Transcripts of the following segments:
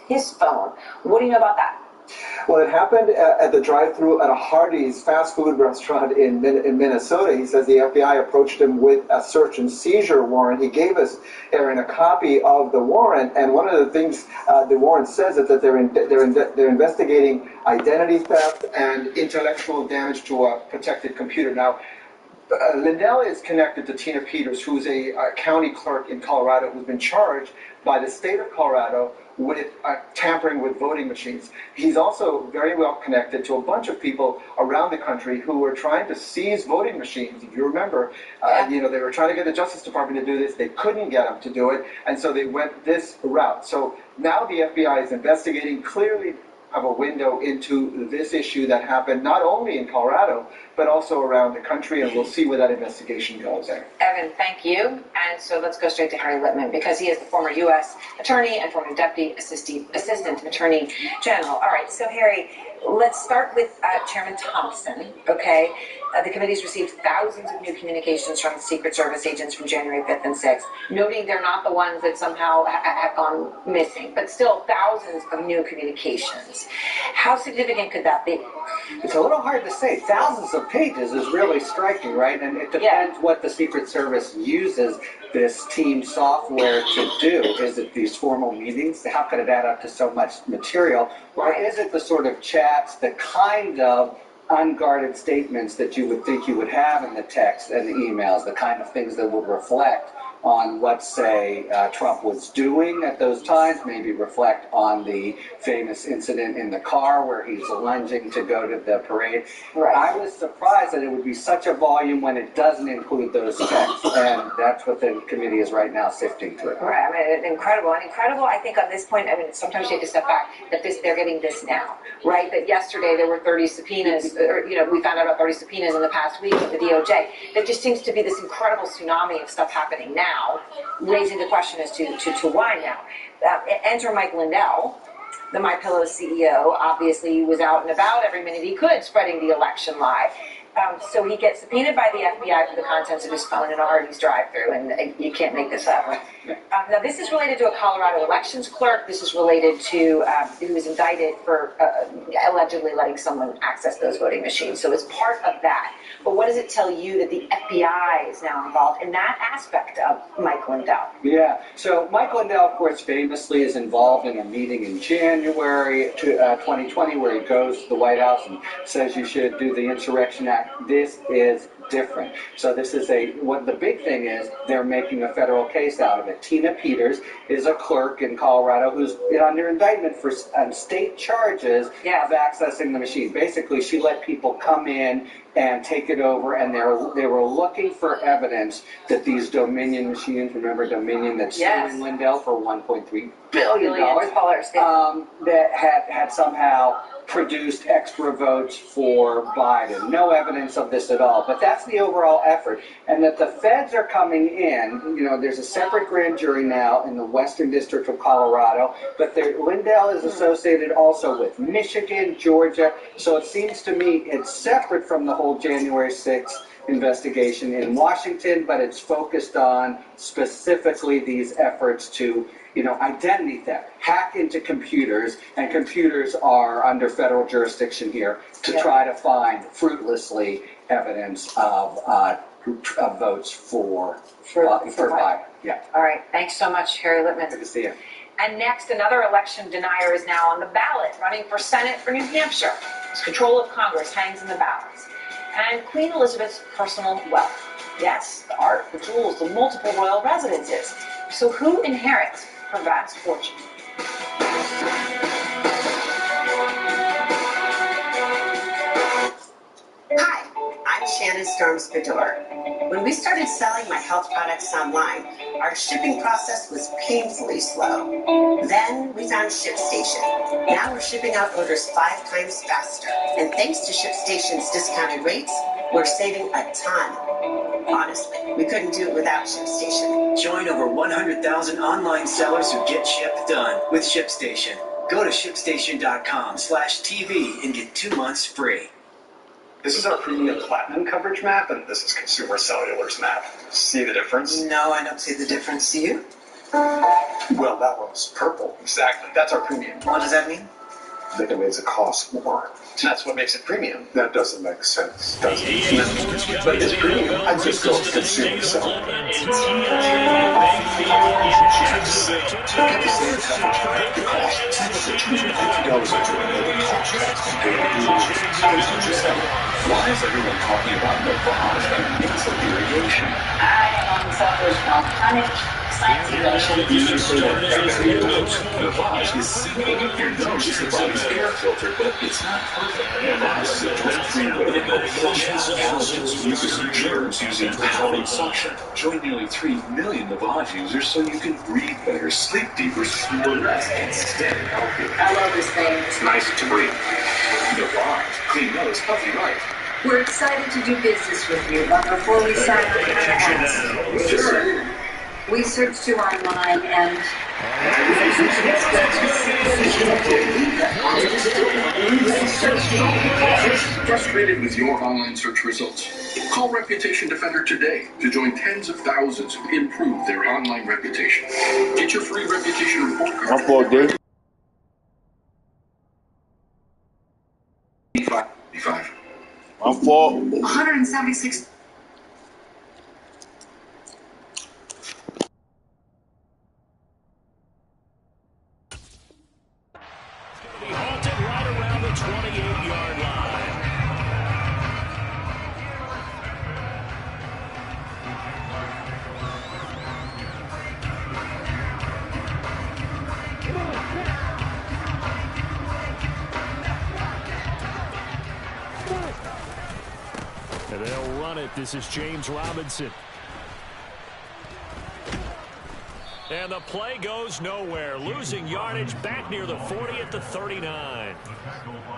his phone. What do you know about that? Well, it happened at the drive-thru at a Hardee's fast food restaurant in Minnesota. He says the FBI approached him with a search and seizure warrant. He gave us, Aaron, a copy of the warrant, and one of the things the warrant says is that they're investigating identity theft and intellectual damage to a protected computer. Now, Lindell is connected to Tina Peters, who's a county clerk in Colorado who's been charged by the state of Colorado with tampering with voting machines. He's also very well connected to a bunch of people around the country who were trying to seize voting machines. If you remember, they were trying to get the Justice Department to do this. They couldn't get them to do it, and so they went this route. So now the FBI is investigating, clearly have a window into this issue that happened not only in Colorado, but also around the country, and we'll see where that investigation goes. Evan, thank you. And so let's go straight to Harry Litman, because he is the former U.S. Attorney and former Deputy Assistant Attorney General. All right, so Harry, let's start with Chairman Thompson, okay? The committee's received thousands of new communications from the Secret Service agents from January 5th and 6th, noting they're not the ones that somehow have gone missing, but still thousands of new communications. How significant could that be? It's a little hard to say. Thousands of pages is really striking, right? And it depends what the Secret Service uses this team software to do. Is it these formal meetings? How could it add up to so much material? Or is it the sort of chats, the kind of unguarded statements that you would think you would have in the text and the emails, the kind of things that would reflect on what, say, Trump was doing at those times, maybe reflect on the famous incident in the car where he's lunging to go to the parade. Right. I was surprised that it would be such a volume when it doesn't include those texts, and that's what the committee is right now sifting through. Right, I mean, incredible. And incredible, I think, at this point, I mean, sometimes you have to step back, that they're getting this now, right? That yesterday there were 30 subpoenas, or, we found out about 30 subpoenas in the past week with the DOJ. There just seems to be this incredible tsunami of stuff happening now, raising the question as to why now. Enter Mike Lindell, the MyPillow CEO. Obviously, he was out and about every minute he could, spreading the election lie. So he gets subpoenaed by the FBI for the contents of his phone in a Hardee's drive-thru, and you can't make this up. Now, this is related to a Colorado elections clerk. This is related to who was indicted for allegedly letting someone access those voting machines. So it's part of that. But what does it tell you that the FBI is now involved in that aspect of Mike Lindell? Yeah, so Mike Lindell, of course, famously is involved in a meeting in January 2020 where he goes to the White House and says you should do the Insurrection Act. This is different. So this is what the big thing is, they're making a federal case out of it. Tina Peters is a clerk in Colorado who's under indictment for state charges of accessing the machine. Basically, she let people come in and take it over, and they were looking for evidence that these Dominion machines, remember Dominion that's suing Lindell for $1.3 billion, that had somehow produced extra votes for Biden. No evidence of this at all, but that's the overall effort. And that the feds are coming in, there's a separate grand jury now in the Western District of Colorado, but Lindell is associated also with Michigan, Georgia, so it seems to me it's separate from the whole January 6th investigation in Washington, but it's focused on specifically these efforts to identity theft, hack into computers, and computers are under federal jurisdiction here to try to find fruitlessly evidence of votes for Biden. Yeah. All right. Thanks so much, Harry Litman. Good to see you. And next, another election denier is now on the ballot, running for Senate for New Hampshire. His control of Congress hangs in the balance. And Queen Elizabeth's personal wealth. Yes, the art, the jewels, the multiple royal residences. So who inherits her vast fortune? Hi, I'm Shannon Storms-Fedor. When we started selling my health products online, our shipping process was painfully slow. Then we found ShipStation. Now we're shipping out orders 5 times faster. And thanks to ShipStation's discounted rates, we're saving a ton. Honestly, we couldn't do it without ShipStation. Join over 100,000 online sellers who get shipped done with ShipStation. Go to shipstation.com/TV and get 2 months free. This is our premium platinum coverage map, and this is consumer cellular's map. See the difference? No, I don't see the difference. Do you? Well, that one's purple. Exactly. That's our premium. What does that mean? That it means it costs more. That's what makes it premium. That doesn't make sense, does it? But it's premium. I just go consume selling. Why is everyone talking about lavage and nasal irrigation? I suffer from chronic sinus irritation. Lavage is simple. Your nose is the body's air filter, but it's not perfect. Lavage is a drip-free way to help flush out allergens, mucus, and germs using power suction. Join nearly 3 million Lavage users so you can breathe better, sleep deeper, snore less, and stay healthy. I love this thing. It's nice to breathe. Lavage. Clean nose, healthy life. We're excited to do business with you, but before we sign up, Sure. we searched you online and Frustrated with your online search results? Call Reputation Defender today to join tens of thousands who improve their online reputation. Get your free reputation report card. B5. I'm for 176. He halted right around the 28-yard line. And they'll run it. This is James Robinson. And the play goes nowhere, losing yardage back near the 40 at the 39.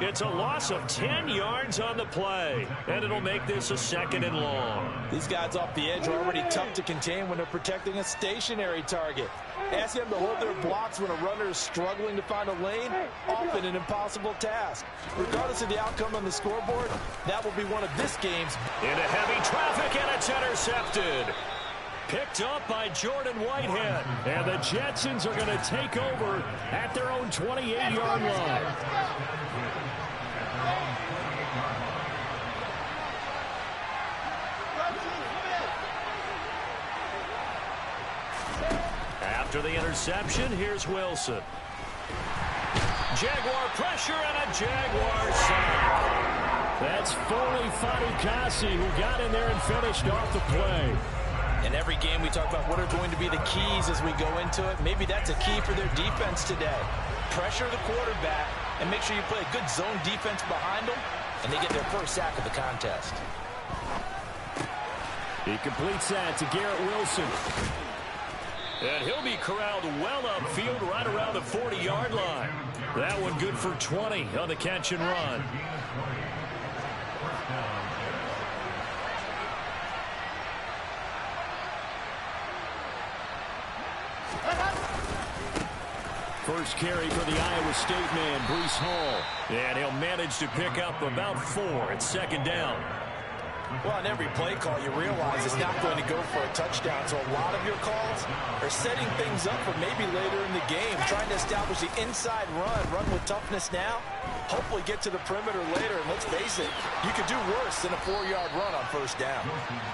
It's a loss of 10 yards on the play, and it'll make this a 2nd and long. These guys off the edge are already tough to contain when they're protecting a stationary target. Ask them to hold their blocks when a runner is struggling to find a lane, often an impossible task. Regardless of the outcome on the scoreboard, that will be one of this game's. Into heavy traffic, and it's intercepted. Picked up by Jordan Whitehead. And the Jetsons are going to take over at their own 28-yard line. After the interception, here's Wilson. Jaguar pressure and a Jaguar sack. That's Foley Fadukasi who got in there and finished off the play. In every game, we talk about what are going to be the keys as we go into it. Maybe that's a key for their defense today. Pressure the quarterback and make sure you play a good zone defense behind them, and they get their first sack of the contest. He completes that to Garrett Wilson. And he'll be corralled well upfield right around the 40-yard line. That one good for 20 on the catch and run. First carry for the Iowa State man, Breece Hall. And he'll manage to pick up about 4 at 2nd down. Well, on every play call, you realize it's not going to go for a touchdown. So a lot of your calls are setting things up for maybe later in the game, trying to establish the inside run with toughness now, hopefully get to the perimeter later. And let's face it, you could do worse than a 4-yard run on 1st down.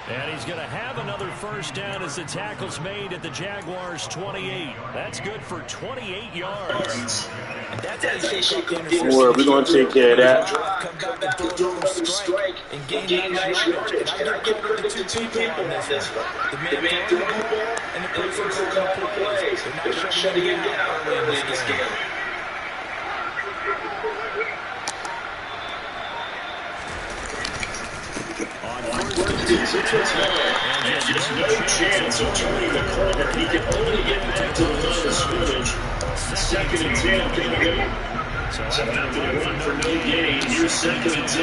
And he's going to have another 1st down as the tackle's made at the Jaguars' 28. That's good for 28 yards. And that's how you shake up the We're going to take care of that. Come back and throw a strike and gain nice yardage. And I give credit to two people on this one. The man throwing the ball and the person calling the plays. They're not shutting him down early in this game. There's no chance of turning the corner. He can only get back to the line of scrimmage. 2nd and 10 coming up. So after the run for no gain, here's 2nd and 10.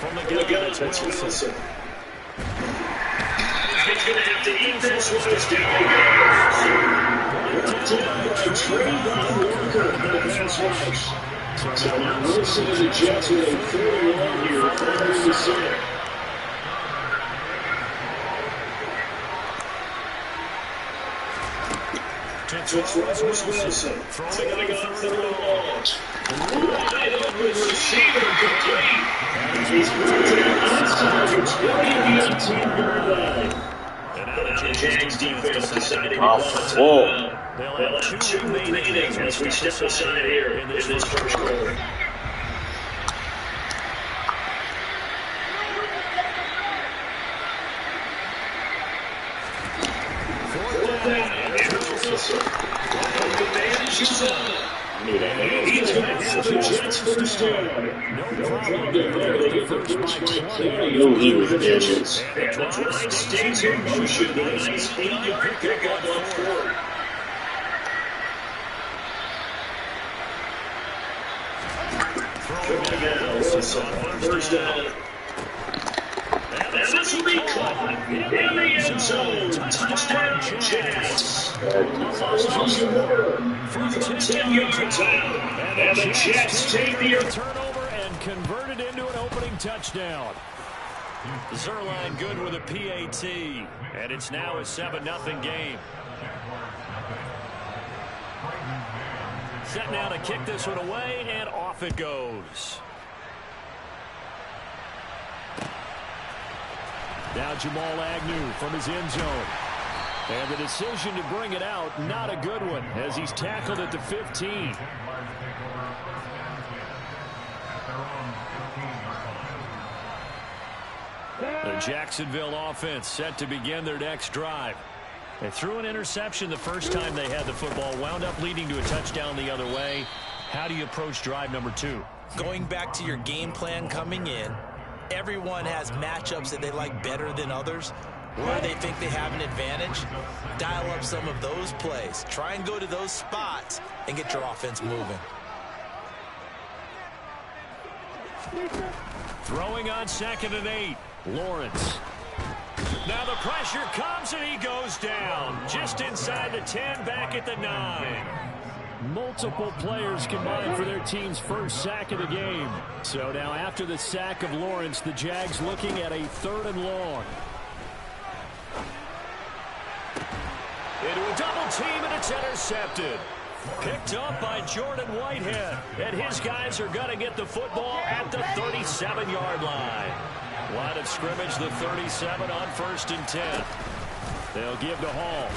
From the gun, it's Wilson. He's going to have to eat this one as down he goes. By Trayvon Walker on the pass rush. So now Wilson and the Jets with a 4-1 here, early in the center. To throw is Wilson. Throwing on 3rd and long. Wide open receiver complete. And he's brought down inside the 18-yard line. And now the Jags defense decided to call a timeout. They'll have 2 remaining as we step aside here in this first quarter. Wilson. He's going to have the Jets first down. No problem there. The first by 20. Knew he was vicious. And the drive stays in motion with a nice 8-yard pickup on 4th. Wilson on first down. And this will be caught in the end zone. Touchdown, Jets. Austin Moore from 10 yards out. And the Jets take the turnover and convert it into an opening touchdown. Zerline good with a PAT. And it's now a 7-0 game. Set now to kick this one away, and off it goes. Now Jamal Agnew from his end zone. And the decision to bring it out, not a good one, as he's tackled at the 15. The Jacksonville offense set to begin their next drive. They threw an interception the first time they had the football, wound up leading to a touchdown the other way. How do you approach drive number 2? Going back to your game plan coming in, everyone has matchups that they like better than others, where they think they have an advantage. Dial up some of those plays. Try and go to those spots and get your offense moving. Throwing on 2nd and 8. Lawrence. Now the pressure comes and he goes down. Just inside the 10, back at the 9. Multiple players combined for their team's first sack of the game. So now after the sack of Lawrence, the Jags looking at a 3rd and long. Into a double team, and it's intercepted. Picked up by Jordan Whitehead. And his guys are going to get the football at the 37-yard line. Line of scrimmage, the 37 on 1st and 10. They'll give to Hall.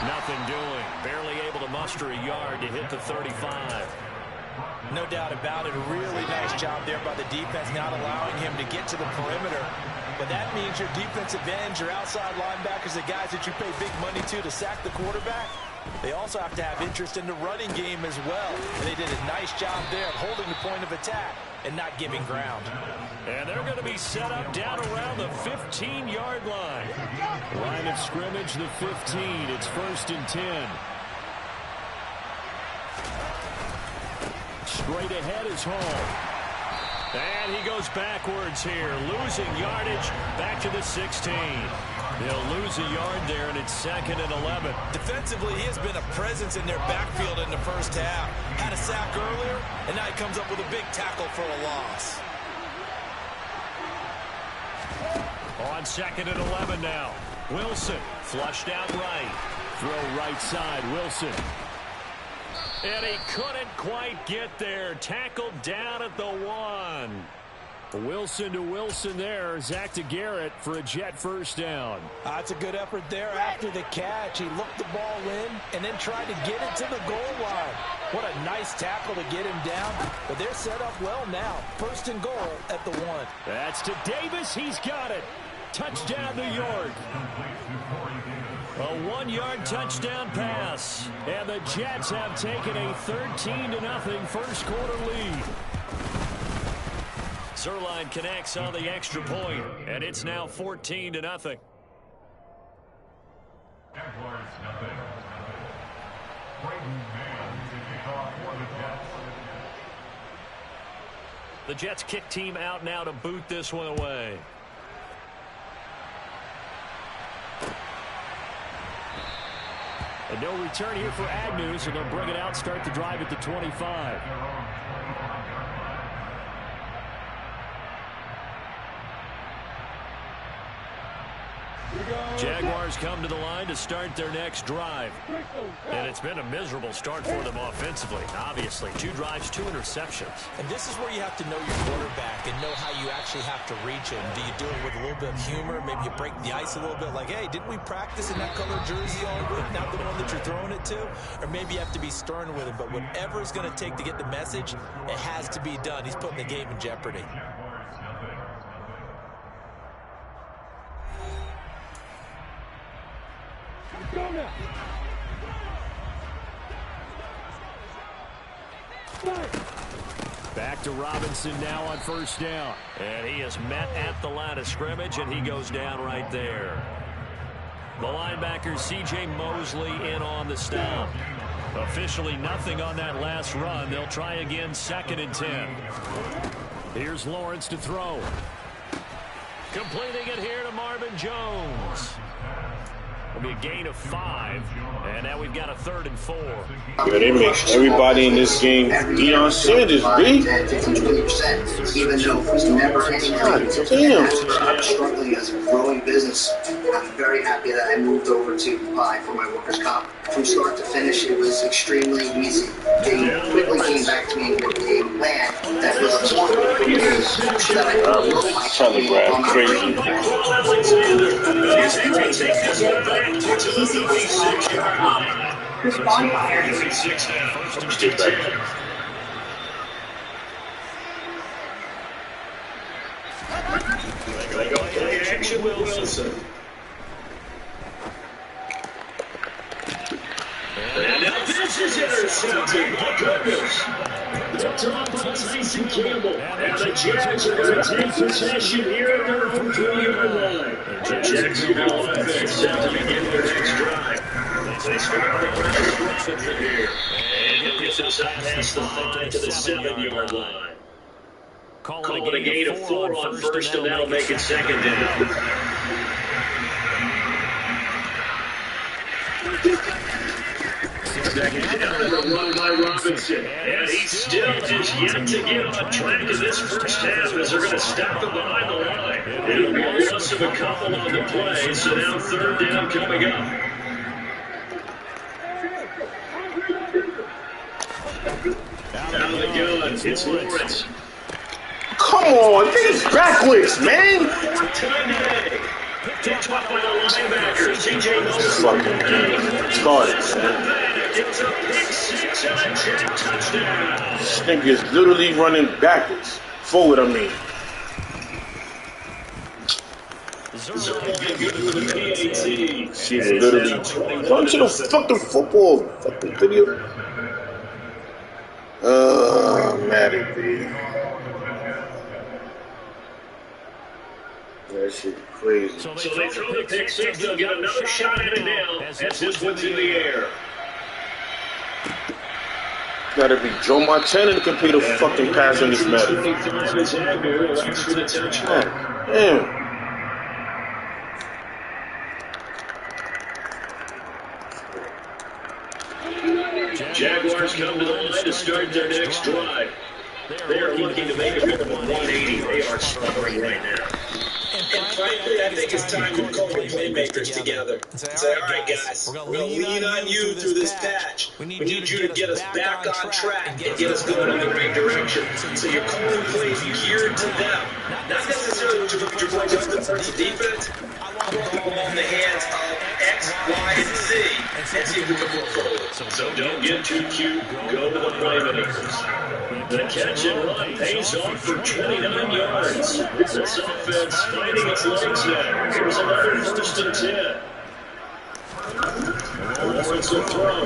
Nothing doing. Barely able to muster a yard to hit the 35. No doubt about it. A really nice job there by the defense, not allowing him to get to the perimeter. But that means your defensive ends, your outside linebackers, the guys that you pay big money to sack the quarterback, they also have to have interest in the running game as well. And they did a nice job there of holding the point of attack and not giving ground. And they're going to be set up down around the 15-yard line. Line of scrimmage, the 15. It's 1st and 10. Straight ahead is Hall. And he goes backwards here, losing yardage back to the 16. They'll lose a yard there, and it's 2nd and 11. Defensively, he has been a presence in their backfield in the first half. Had a sack earlier, and now he comes up with a big tackle for a loss. On 2nd and 11 now. Wilson flushed out right. Throw right side, Wilson. And he couldn't quite get there. Tackled down at the 1. Wilson to Wilson there. Zach to Garrett for a Jet first down. That's a good effort there after the catch. He looked the ball in and then tried to get it to the goal line. What a nice tackle to get him down. But they're set up well now. 1st and goal at the 1. That's to Davis. He's got it. Touchdown, New York. A 1-yard touchdown pass. And the Jets have taken a 13-0 first quarter lead. Zerline connects on the extra point, and it's now 14-0. The Jets kick team out now to boot this one away. And no return here for Agnew, so they'll bring it out, start the drive at the 25. Jaguars come to the line to start their next drive. And it's been a miserable start for them offensively, obviously. 2 drives, 2 interceptions. And this is where you have to know your quarterback and know how you actually have to reach him. Do you do it with a little bit of humor? Maybe you break the ice a little bit like, hey, didn't we practice in that color jersey all week, not the one that you're throwing it to? Or maybe you have to be stern with him. But whatever it's going to take to get the message, it has to be done. He's putting the game in jeopardy. Back to Robinson now on first down. And he is met at the line of scrimmage, and he goes down right there. The linebacker, C.J. Mosley, in on the stop. Officially nothing on that last run. They'll try again, 2nd and 10. Here's Lawrence to throw. Completing it here to Marvin Jones. It'll be a gain of 5, and now we've got a 3rd and 4. Yeah, they make everybody in this game Deion Sanders, B. 15-20%, even though it was never anything. Damn. I'm struggling as a growing business. I'm very happy that I moved over to Dubai for my workers' comp. From start to finish, it was extremely easy. They quickly came back to me with a plan that was affordable for me so that I could grow my Telegraph, crazy. Action with Wilson. And now this is intercepted. My goodness. It's off by Tyson Campbell. And the Jags are going to take possession here at their own 20-yard line. The Jacksonville offense set to begin their next drive. They start on the pressure from here. And he'll get this up past the 5 to the 7-yard line. Call it a gain of 4 on first, and that'll make it 2nd down. Second down, run by Robinson. And he still is yet to get on track in this first half as they're going to stop him behind the line. It'll be a loss of a couple on the play, so now 3rd down coming up. Out of the gun, it's Lawrence. Come on, this is backwards, man. Picked up by the linebacker, C.J. Mosley. Fucking game. Started, man. It's a pick 6 and a Jet touchdown. This nigga is literally running backwards. Forward, I mean. She literally run to the fucking football. Fucking video. Madden, dude. That shit crazy. So they throw the pick 6. They'll get another shot at it now as this one's in the air. Gotta be Joe Montana to complete a fucking pass on this Madden. Damn. Jaguars come to the line to start their next drive. They are looking to make a bit of a 180. They are suffering right now. And frankly, I think it's time to call the playmakers together and say, all right, guys, we're going to lean on you through this patch. We need you to get us back on track and get us going in the right direction. So you're calling plays geared to them. Not necessarily to put your boys up in terms of defense. I want the ball in the hands of X, Y, and Z and see if we can move forward. So don't get too cute. Go to the playmakers. The catch and run pays off for 29 yards. This offense finding its legs now. Here's another 1st and 10. Lawrence will throw.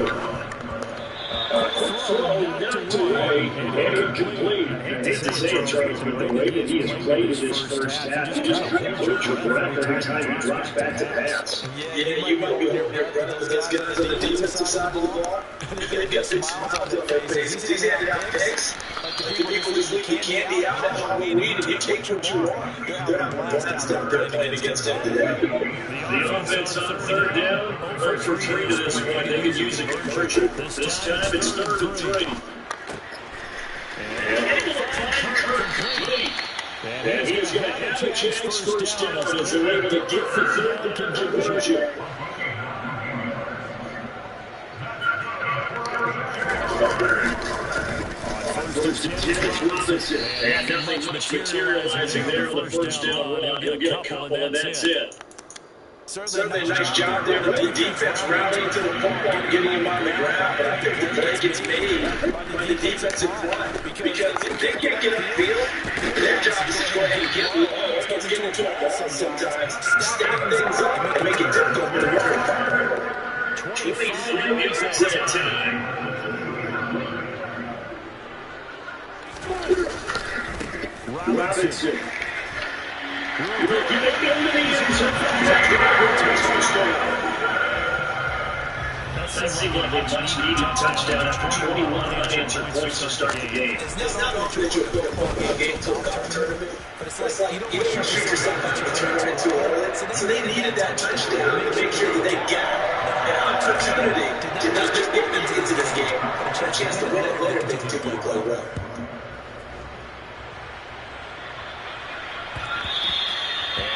Throw not to Wade and incomplete. I hate to say it, Charles, but the way that he has played in this first half, you just can't hold your breath every time he drops back to pass. Yeah, you might be holding your breath with those guys on the defensive side of the ball. They've got big smiles on their faces. He's handed out picks. People just leave the candy out on Halloween and you take what you want. They're not going to that stuff they're playing against him today. The offense on 3rd down, 0 for 3 to this point. They could use a conversion. This time it's 3rd and 3. And able to find Kirk complete. And he's going to have the Jags first down as they're able to get the third down conversion. First and 10 is Robinson. And nothing much materializing there on the first down run. He'll get a couple, and that's it. Certainly a nice job there by the defense rallying to the football and getting him on the ground. But I think the play gets made by the defensive front because if they can't get upfield, their job is to go ahead and get low. Let's get into a ball sometimes, stack things up, and make it difficult for the runner. 23 yards at a time. Robinson. That seemed like a much-needed touchdown after 21 unanswered points to start the game. It's not often that you'll go a football game to a golf tournament, but it's like you don't want to shoot yourself out of the tournament too early. So they needed that touchdown to make sure that they got an opportunity to not just get into this game, but a chance to win it later if they continue to play well.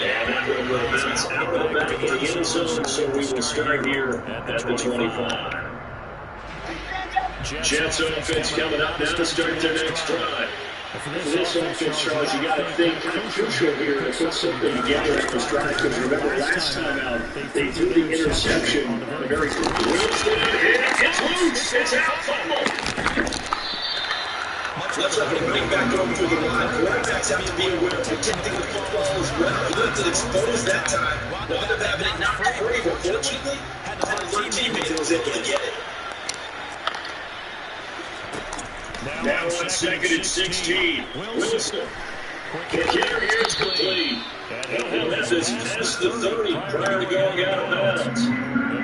And Robinson's out of the back of the end zone, so we will start here at the 25. Jets offense coming up now to start their next drive. For this offense, Charles, you got to think kind of crucial here to put something together at this drive. Because remember, last time out, they threw the interception very quickly. It's loose. It's out. Fumble. Let's have him running back over through the line. Quarterbacks have to be aware of protecting the football as well. He looked at exposed that time. Wound up having it not great, but fortunately, had a teammate that was able to get it. Now on second and 16. Wilson. Carry is complete. He'll have this past the 30 prior to going out of bounds.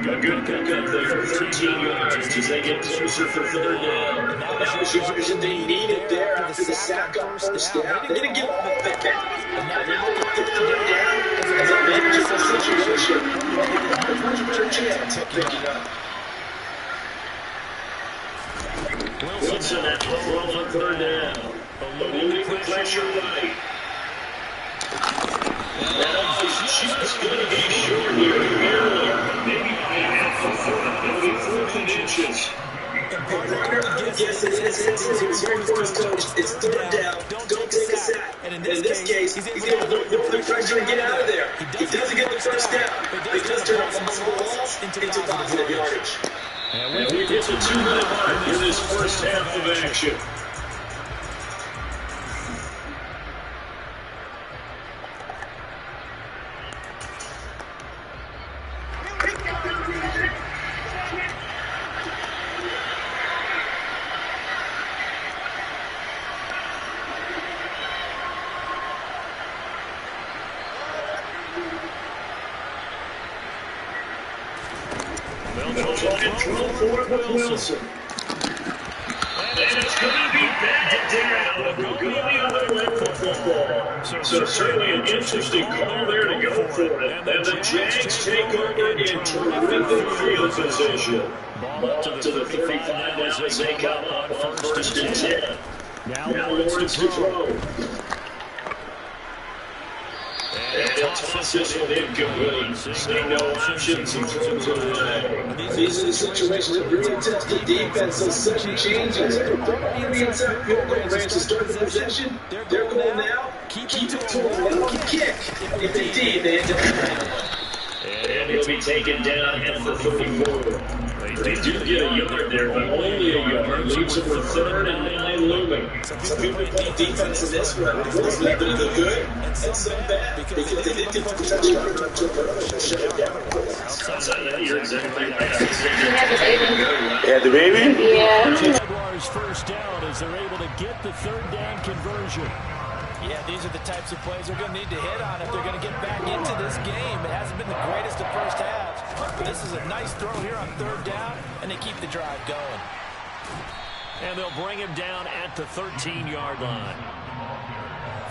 A good pickup there, 13 yards as they get closer for third down. That was yardage that they needed there after the sack on first down. They didn't give up a big back. And now they're looking for third down as a manageable situation. A much better chance of picking up. Wilson at the throw on third down. Eluding the pressure right. And he's just going to be short here. Maybe maybe 14 inches. Yes, it is. It's very important, coach. It's third down. Don't take a sack. And in this case, he's able to put the pressure and get out of there. He doesn't get the first down, but he does turn off multiple balls into positive yardage. And we hit the 2-minute mark in this first half of action. Wilson. And it's going to be batted down. Going to be on the way for football. So certainly an interesting call there to go for it. And the Jags take over in terrific field position. Ball to the 35 now as they come up on first and 10. Now Lawrence to throw. And he'll toss this one incomplete. Seeing no options and throws it away. These are the situations that really test the defense. So sudden changes. From the inside field goal range to start the possession, they're going now. Keep it to a lucky kick. If indeed they end up having one. And he'll be taken down at the 34. They do get a yard there, but only a yard. Leaves them with third and 9 looming. Some people play defense in this one. It was a little bit of the good and some bad because they didn't get the touchdown until they shut it down. Outside that, you're exactly right. Yeah, the baby? Yeah. Jaguars first down as they're able to get the third down conversion. Yeah, these are the types of plays they're going to need to hit on if they're going to get back into this game. It hasn't been the greatest of first halves, but this is a nice throw here on third down, and they keep the drive going. And they'll bring him down at the 13-yard line.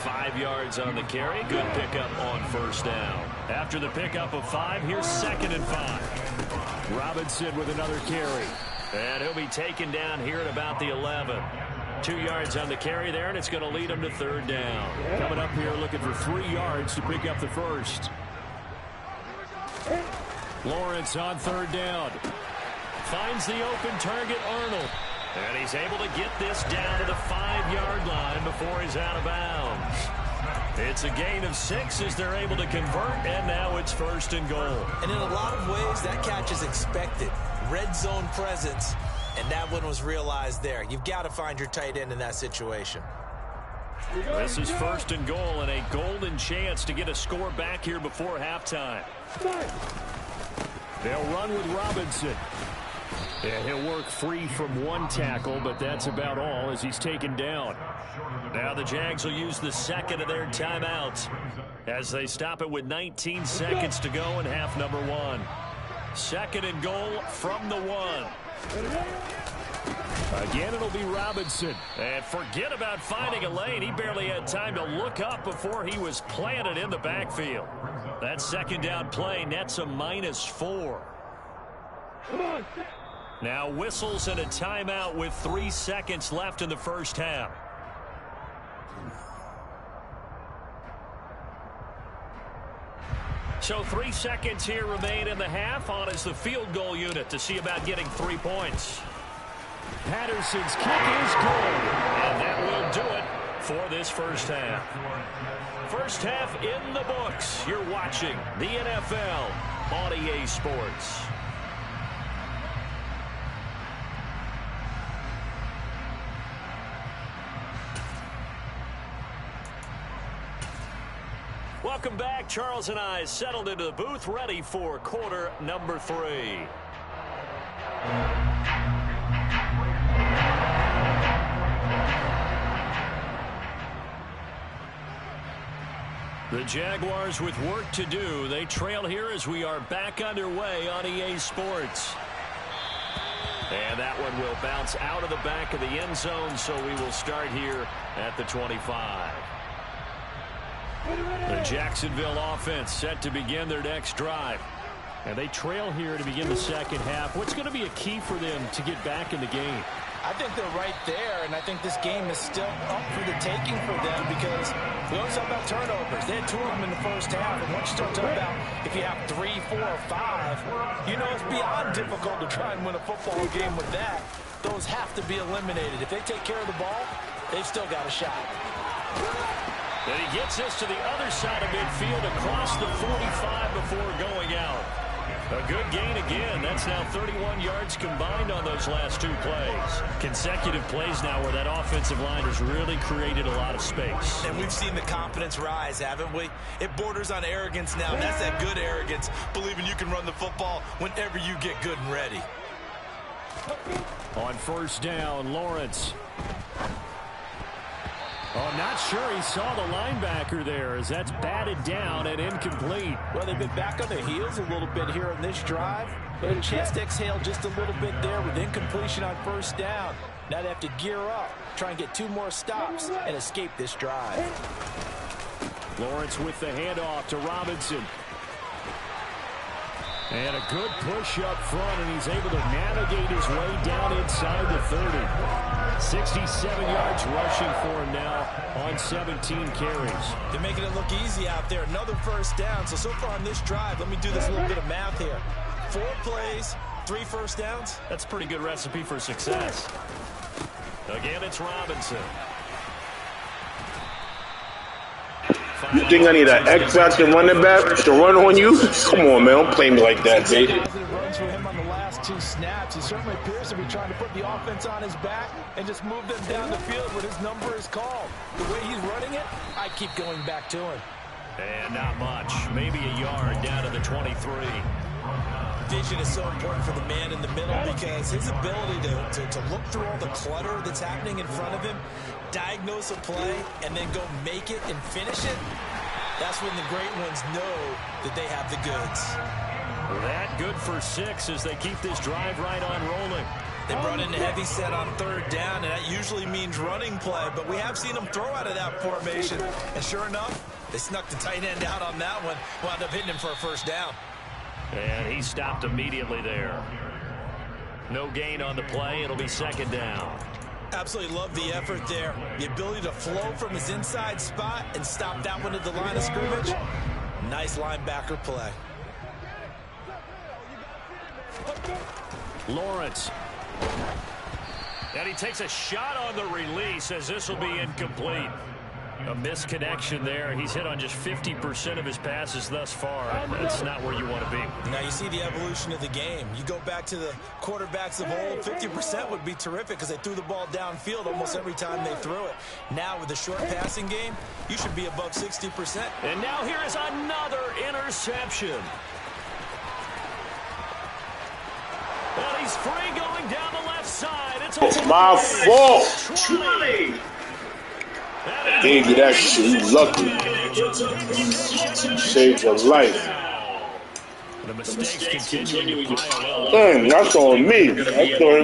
5 yards on the carry. Good pickup on first down. After the pickup of 5, here's 2nd and 5. Robinson with another carry. And he'll be taken down here at about the 11. 2 yards on the carry there, and it's going to lead them to 3rd down. Coming up here looking for 3 yards to pick up the first. Lawrence on 3rd down. Finds the open target, Arnold. And he's able to get this down to the 5-yard line before he's out of bounds. It's a gain of 6 as they're able to convert, and now it's 1st and goal. And in a lot of ways, that catch is expected. Red zone presence, and that one was realized there. You've got to find your tight end in that situation. This is 1st and goal, and a golden chance to get a score back here before halftime. They'll run with Robinson. Yeah, he'll work free from 1 tackle, but that's about all as he's taken down. Now the Jags will use the 2nd of their timeouts as they stop it with 19 seconds to go in half number 1. 2nd and goal from the 1. Again, it'll be Robinson. And forget about finding a lane. He barely had time to look up before he was planted in the backfield. That 2nd down play nets a -4. Now whistles and a timeout with 3 seconds left in the first half. So 3 seconds here remain in the half. On is the field goal unit to see about getting 3 points. Patterson's kick is good. And that will do it for this first half. First half in the books. You're watching the NFL on EA Sports. Welcome back. Charles and I settled into the booth, ready for quarter number 3. The Jaguars with work to do. They trail here as we are back underway on EA Sports. And that one will bounce out of the back of the end zone, so we will start here at the 25. The Jacksonville offense set to begin their next drive. And they trail here to begin the second half. What's going to be a key for them to get back in the game? I think they're right there, and I think this game is still up for the taking for them because we always talk about turnovers. They had 2 of them in the first half, and once you start talking about if you have 3, 4, or 5, you know it's beyond difficult to try and win a football game with that. Those have to be eliminated. If they take care of the ball, they've still got a shot. And he gets this to the other side of midfield across the 45 before going out. A good gain again. That's now 31 yards combined on those last 2 plays. Consecutive plays now where that offensive line has really created a lot of space. And we've seen the confidence rise, haven't we? It borders on arrogance now. That's that good arrogance, believing you can run the football whenever you get good and ready. On first down, Lawrence. Oh, I'm not sure he saw the linebacker there as that's batted down and incomplete. Well, they've been back on their heels a little bit here on this drive, but a chance to exhale just a little bit there with incompletion on first down. Now they have to gear up, try and get 2 more stops and escape this drive. Lawrence with the handoff to Robinson. And a good push up front, and he's able to navigate his way down inside the 30. 67 yards rushing for him now on 17 carries. They're making it look easy out there. Another first down. So far on this drive, let me do this little bit of math here. 4 plays, 3 first downs. That's a pretty good recipe for success. Again, it's Robinson. You think I need an X Factor running back to run on you? Come on, man. Don't play me like that, baby. Runs for him on the last 2 snaps. He certainly appears to be trying to put the offense on his back and just move them down the field when his number is called. The way he's running it, I keep going back to him. And not much. Maybe a yard down to the 23. Vision is so important for the man in the middle because his ability to look through all the clutter that's happening in front of him, diagnose a play, and then go make it and finish it, that's when the great ones know that they have the goods. That good for 6 as they keep this drive right on rolling. They brought in a heavy set on 3rd down, and that usually means running play, but we have seen them throw out of that formation. And sure enough, they snuck the tight end out on that one, wound up hitting him for a first down. And he stopped immediately there. No gain on the play. It'll be 2nd down. Absolutely love the effort there. The ability to flow from his inside spot and stop that one at the line of scrimmage. Nice linebacker play. Lawrence. And he takes a shot on the release as this will be incomplete. A misconnection there. He's hit on just 50% of his passes thus far. That's not where you want to be. Now you see the evolution of the game. You go back to the quarterbacks of old, 50% would be terrific because they threw the ball downfield almost every time they threw it. Now with the short passing game, you should be above 60%. And now here is another interception. And he's free going down the left side. It's my fault. 20. Gave you that shit. You lucky. Saved your life. The mistakes continuing to pile up. Damn, that's on me. I thought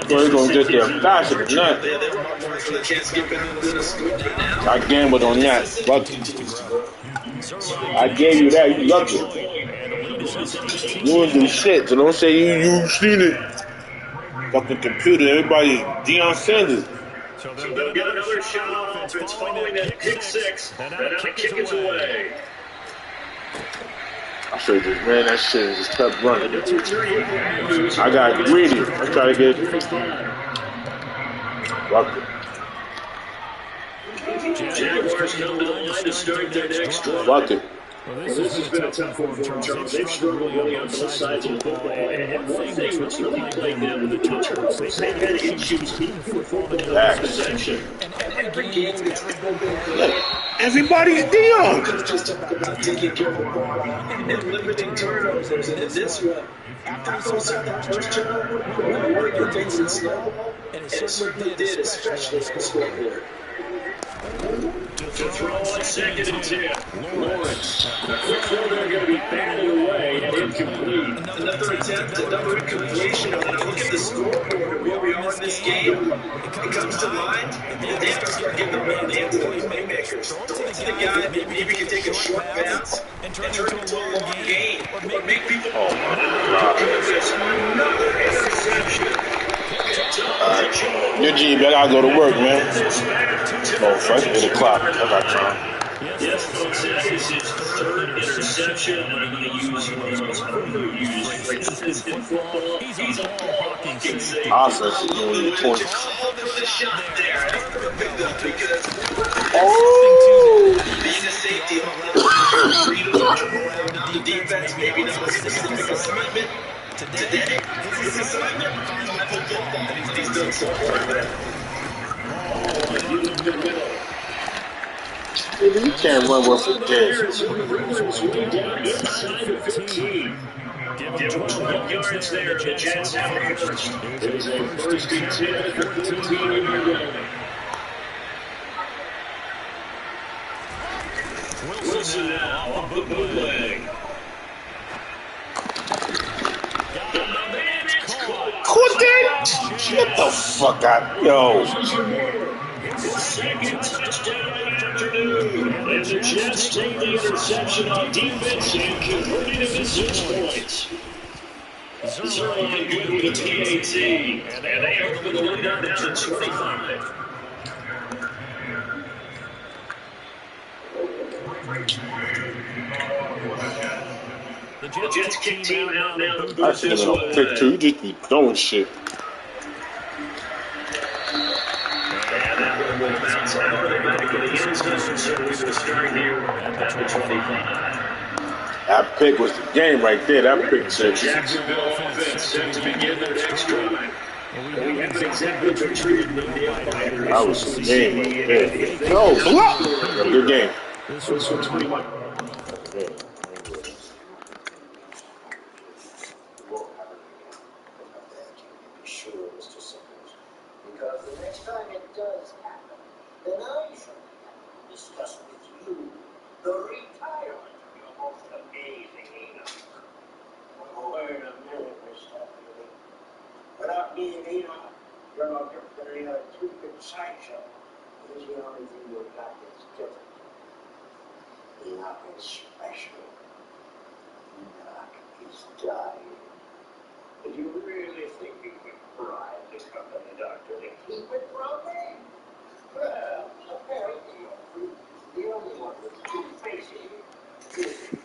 he was going to get there faster than that. I gambled on that. Lucky. I gave you that. You lucky. You didn't do shit, so don't say you seen it. Fucking computer. Everybody, Deion Sanders. So they'll get another shot on offense following that pick six. And now the kick is away. I should have just ran that shit and just kept running. I got greedy. I tried to get it. Fuck it. Jaguars come to the line to start their next drive. Fuck it. Well, this has been a tough one for Charles. They've struggled really on both sides of the ball. And one thing that's really plagued them with the turnovers, they've had issues even performing in the possession. And every game that's been everybody's Deion. Just talk about taking care of the ball and limiting turnovers. And this one, after we saw that first turnover, we were going to take it slow, and it certainly did, especially on the scoreboard. To throw on 2nd and 10. Lawrence. The quick throw there going to be batted away and incomplete. Another attempt, another incompletion. And look at the scoreboard and where we are in this game. It comes to mind, and they have to start giving the ball to the playmakers. Throw it to the guy that maybe can take a short bounce and turn it into a long gain. Or make people... Another interception. Good G, I gotta go to work, man. Oh, fuck, 8 o'clock. I got time. Yes, folks, that is his 3rd interception. I'm going to use one of those overused phrases in football. He's a ball hawking safety. Offense is doing the points. Oh! Being a safety, the defense maybe not a specific assignment. Today, his assignment, I will get that. He's done so far. You can't run with the Jets. Give him 12 yards there. The Jets have it first. It's a 1st and 10 at the 14-yard line. Wilson now off the bootleg. Caught that? Get the fuck out. Yo. 2nd touchdown of the afternoon. And the Jets take the interception on defense and converted into 6 points. Zerline good with a TAT. And they open the lead down to 25. The Jets kick team out now. I should have picked 2. You just be throwing shit. That pick was the game right there. That pick said. Jacksonville offense set to begin their next drive. We haven't exactly been treated with the That was some game right there. Yo, block! Good game. This was 21. Because the next time it does happen, then I shall discuss with you the retirement of your most amazing Enoch. Wait a minute, Mr. Healy. Without being Enoch, you're no different than any other two-bit sideshow. Here's the only thing you've got that's different. Enoch is special. Enoch is dying. If you really think you can bribe the company doctor to keep it from me? Well, apparently the only one with two faces.